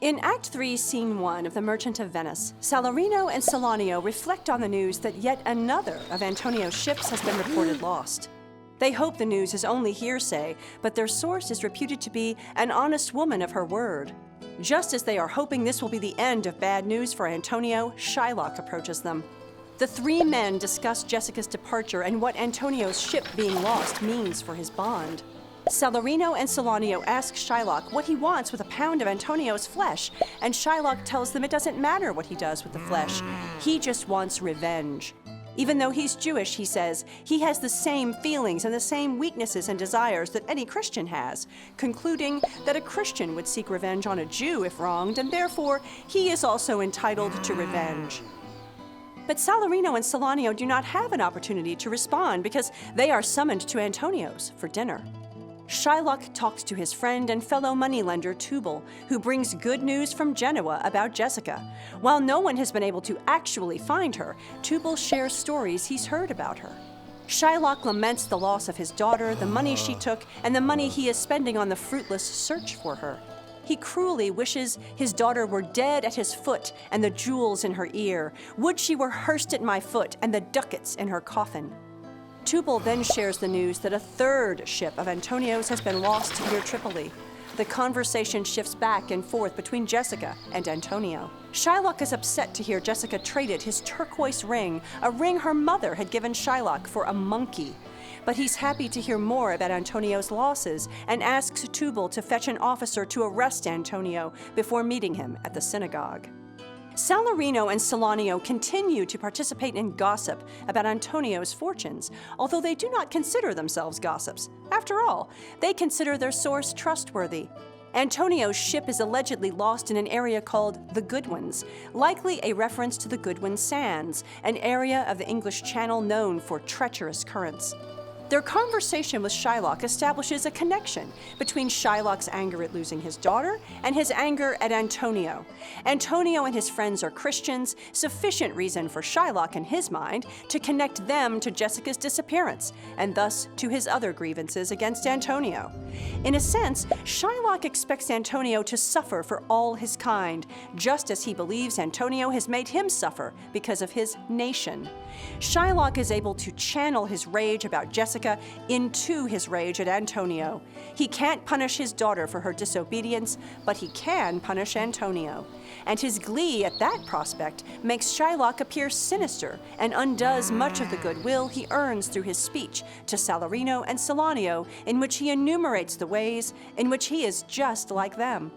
In Act 3, Scene 1 of The Merchant of Venice, Salarino and Salanio reflect on the news that yet another of Antonio's ships has been reported lost. They hope the news is only hearsay, but their source is reputed to be an honest woman of her word. Just as they are hoping this will be the end of bad news for Antonio, Shylock approaches them. The three men discuss Jessica's departure and what Antonio's ship being lost means for his bond. Salarino and Salanio ask Shylock what he wants with a pound of Antonio's flesh, and Shylock tells them it doesn't matter what he does with the flesh. He just wants revenge. Even though he's Jewish, he says, he has the same feelings and the same weaknesses and desires that any Christian has, concluding that a Christian would seek revenge on a Jew if wronged, and therefore he is also entitled to revenge. But Salarino and Salanio do not have an opportunity to respond because they are summoned to Antonio's for dinner. Shylock talks to his friend and fellow moneylender Tubal, who brings good news from Genoa about Jessica. While no one has been able to actually find her, Tubal shares stories he's heard about her. Shylock laments the loss of his daughter, the money she took, and the money he is spending on the fruitless search for her. He cruelly wishes his daughter were dead at his foot and the jewels in her ear. Would she were hearsed at my foot and the ducats in her coffin. Tubal then shares the news that a third ship of Antonio's has been lost near Tripoli. The conversation shifts back and forth between Jessica and Antonio. Shylock is upset to hear Jessica traded his turquoise ring, a ring her mother had given Shylock, for a monkey. But he's happy to hear more about Antonio's losses and asks Tubal to fetch an officer to arrest Antonio before meeting him at the synagogue. Salarino and Salanio continue to participate in gossip about Antonio's fortunes, although they do not consider themselves gossips. After all, they consider their source trustworthy. Antonio's ship is allegedly lost in an area called the Goodwins, likely a reference to the Goodwin Sands, an area of the English Channel known for treacherous currents. Their conversation with Shylock establishes a connection between Shylock's anger at losing his daughter and his anger at Antonio. Antonio and his friends are Christians, sufficient reason for Shylock, in his mind, to connect them to Jessica's disappearance, and thus to his other grievances against Antonio. In a sense, Shylock expects Antonio to suffer for all his kind, just as he believes Antonio has made him suffer because of his nation. Shylock is able to channel his rage about Jessica into his rage at Antonio. He can't punish his daughter for her disobedience, but he can punish Antonio. And his glee at that prospect makes Shylock appear sinister and undoes much of the goodwill he earns through his speech to Salarino and Salanio, in which he enumerates the ways in which he is just like them.